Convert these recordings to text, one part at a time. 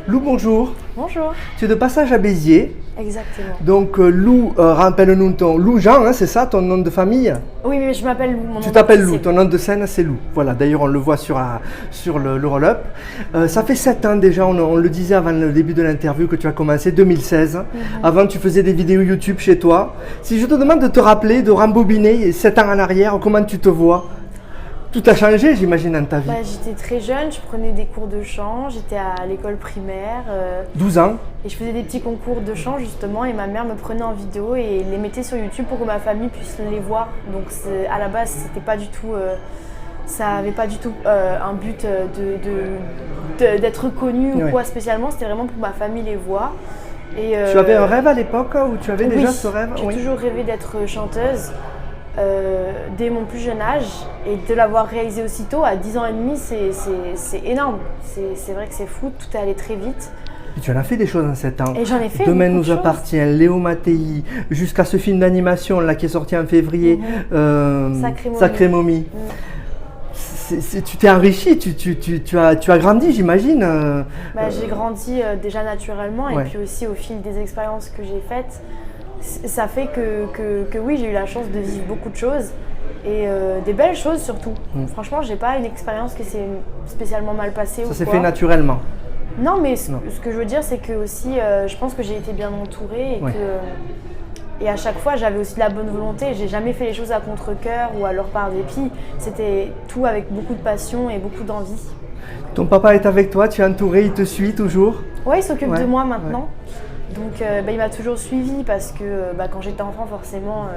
Lou, bonjour. Bonjour. Tu es de passage à Béziers. Exactement. Donc Lou, rappelle-nous ton Lou Jean, hein, c'est ça ton nom de famille? Oui, mais je m'appelle Lou. Tu t'appelles Lou, ton nom de scène c'est Lou. Voilà, d'ailleurs on le voit sur le roll-up. Ça fait 7 ans déjà, on le disait avant le début de l'interview que tu as commencé, 2016. Avant tu faisais des vidéos YouTube chez toi. Si je te demande de te rappeler, de rembobiner 7 ans en arrière, comment tu te vois? Tout a changé, j'imagine, dans ta vie. J'étais très jeune, je prenais des cours de chant, j'étais à l'école primaire. 12 ans. Et je faisais des petits concours de chant justement et ma mère me prenait en vidéo et les mettait sur YouTube pour que ma famille puisse les voir. Donc à la base, c'était pas du tout, ça n'avait pas du tout un but d'être connu ou quoi spécialement, c'était vraiment pour que ma famille les voit. Et, tu avais un rêve à l'époque où tu avais déjà ce rêve? J'ai toujours rêvé d'être chanteuse. Dès mon plus jeune âge et de l'avoir réalisé aussitôt à 10 ans et demi, c'est énorme. C'est vrai que c'est fou, tout est allé très vite. Et tu en as fait des choses en 7 ans. Et j'en ai fait Demain beaucoup nous de appartient, Léo Mattei, jusqu'à ce film d'animation là qui est sorti en février, Sacré Momie. Tu t'es enrichi, tu as grandi, j'imagine. J'ai grandi déjà naturellement et puis aussi au fil des expériences que j'ai faites. Ça fait que oui, j'ai eu la chance de vivre beaucoup de choses et des belles choses surtout. Franchement, j'ai pas une expérience qui s'est spécialement mal passée. Ça s'est fait naturellement. Non, mais ce que je veux dire, c'est que aussi, je pense que j'ai été bien entourée et à chaque fois, j'avais aussi de la bonne volonté. J'ai jamais fait les choses à contre-cœur ou alors par dépit. C'était tout avec beaucoup de passion et beaucoup d'envie. Ton papa est avec toi, tu es entouré, il te suit toujours? Oui, il s'occupe de moi maintenant. Donc il m'a toujours suivie parce que quand j'étais enfant, forcément,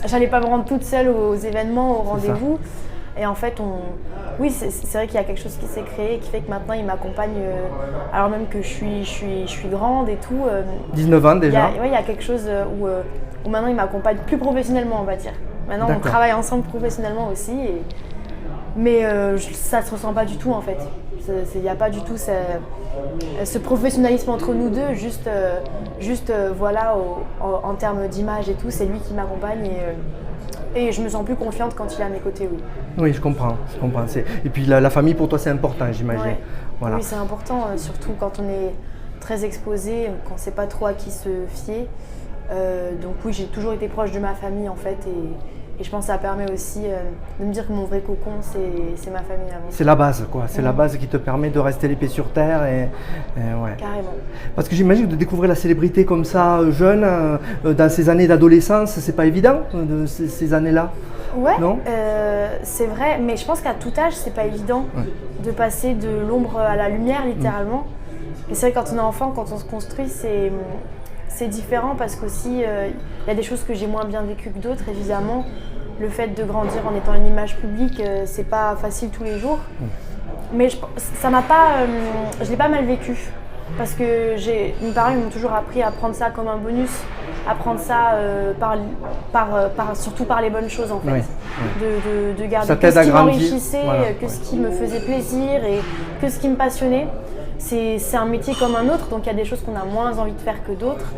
j'allais pas me rendre toute seule aux événements, aux rendez-vous. Et en fait, oui, c'est vrai qu'il y a quelque chose qui s'est créé et qui fait que maintenant il m'accompagne, alors même que je suis grande et tout. 19 ans déjà. Il y a quelque chose où maintenant il m'accompagne plus professionnellement, on va dire. Maintenant on travaille ensemble professionnellement aussi. Mais ça ne se ressent pas du tout en fait. Il n'y a pas du tout ce professionnalisme entre nous deux, juste voilà, en termes d'image et tout, c'est lui qui m'accompagne et je me sens plus confiante quand il est à mes côtés, oui. Oui, je comprends. Et puis la famille pour toi c'est important, j'imagine. Ouais. Voilà. Oui, c'est important, surtout quand on est très exposé, qu'on ne sait pas trop à qui se fier. Donc oui, j'ai toujours été proche de ma famille en fait et je pense que ça permet aussi de me dire que mon vrai cocon, c'est ma famille avant. C'est la base, quoi. C'est la base qui te permet de rester les pieds sur terre. Carrément. Parce que j'imagine que de découvrir la célébrité comme ça, jeune, dans ces années d'adolescence, c'est pas évident, ces années-là. Ouais, c'est vrai. Mais je pense qu'à tout âge, c'est pas évident de passer de l'ombre à la lumière, littéralement. Et c'est vrai que quand on est enfant, quand on se construit, c'est différent parce qu'aussi, il y a des choses que j'ai moins bien vécues que d'autres, évidemment. Le fait de grandir en étant une image publique, c'est pas facile tous les jours. Mais ça m'a pas, je l'ai pas mal vécu. Parce que mes parents m'ont toujours appris à prendre ça comme un bonus, à prendre ça surtout par les bonnes choses en fait. De garder que ce qui m'enrichissait, que ce qui me faisait plaisir et que ce qui me passionnait. C'est un métier comme un autre, donc il y a des choses qu'on a moins envie de faire que d'autres.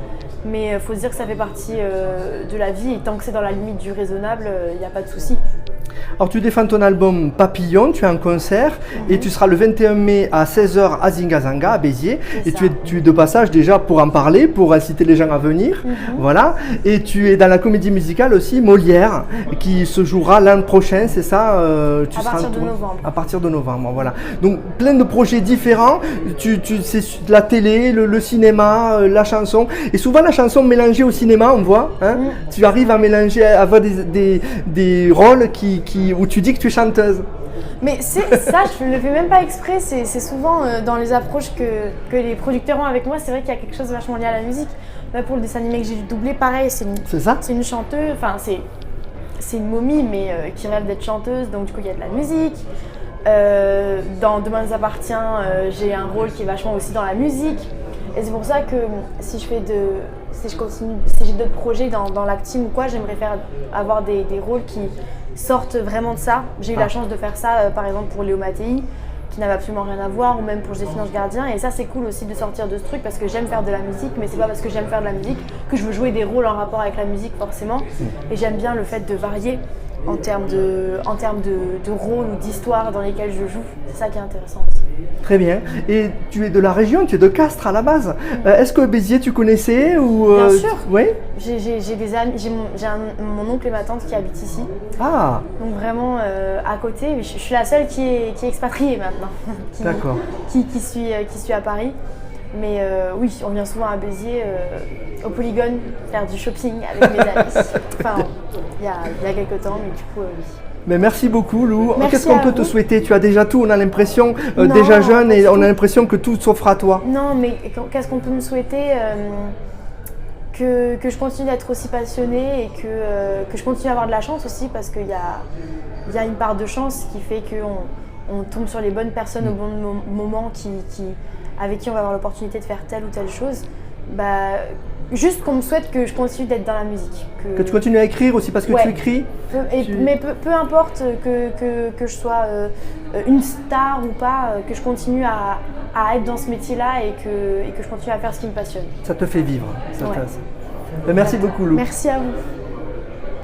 Mais il faut se dire que ça fait partie de la vie et tant que c'est dans la limite du raisonnable, il n'y a pas de souci. Alors tu défends ton album Papillon, tu es en concert et tu seras le 21 mai à 16h à Zingazanga, à Béziers. Et tu es de passage déjà pour en parler, pour inciter les gens à venir. Voilà. Et tu es dans la comédie musicale aussi, Molière, qui se jouera l'an prochain, c'est ça À partir de novembre. À partir de novembre, voilà. Donc plein de projets différents, c'est la télé, le cinéma, la chanson. Et souvent la chanson mélangée au cinéma, on voit. Hein, tu arrives à mélanger, à avoir des rôles où tu dis que tu es chanteuse. Mais ça, je ne le fais même pas exprès, c'est souvent dans les approches que les producteurs ont avec moi, c'est vrai qu'il y a quelque chose de vachement lié à la musique. Là, pour le dessin animé que j'ai doublé, pareil, c'est une chanteuse, enfin c'est une momie mais qui rêve d'être chanteuse, donc du coup il y a de la musique. Dans Demain nous appartient, j'ai un rôle qui est vachement aussi dans la musique. Et c'est pour ça que si j'ai d'autres projets dans l'acting ou quoi, j'aimerais avoir des rôles qui sortent vraiment de ça. J'ai eu la chance de faire ça, par exemple pour Léo Mattei, qui n'avait absolument rien à voir, ou même pour Joséphine Ange Gardien. Et ça, c'est cool aussi de sortir de ce truc parce que j'aime faire de la musique, mais c'est pas parce que j'aime faire de la musique que je veux jouer des rôles en rapport avec la musique forcément. Et j'aime bien le fait de varier en termes de rôles ou d'histoires dans lesquelles je joue. C'est ça qui est intéressant aussi. Très bien. Et tu es de la région, tu es de Castres à la base. Est-ce que Béziers tu connaissais ou Bien sûr. Oui. J'ai des amis, mon oncle et ma tante qui habitent ici. Ah. Donc vraiment à côté. Je suis la seule qui est expatriée maintenant. D'accord. Qui suis à Paris. Mais oui, on vient souvent à Béziers, au Polygone, faire du shopping avec mes amis. Enfin, il y a quelques temps, mais du coup, oui. Mais merci beaucoup Lou. Merci. Qu'est-ce qu'on peut te souhaiter? Tu as déjà tout, on a l'impression, déjà jeune, et on a l'impression que tout s'offre à toi. Non, mais qu'est-ce qu'on peut me souhaiter? Que je continue d'être aussi passionnée et que je continue à avoir de la chance aussi, parce qu'il y a une part de chance qui fait qu'on tombe sur les bonnes personnes au bon moment avec qui on va avoir l'opportunité de faire telle ou telle chose. Juste qu'on me souhaite que je continue d'être dans la musique. Que tu continues à écrire aussi parce que tu écris. Mais peu importe que je sois une star ou pas, que je continue à être dans ce métier-là et que je continue à faire ce qui me passionne. Ça te fait vivre. Merci beaucoup Lou. Merci à vous.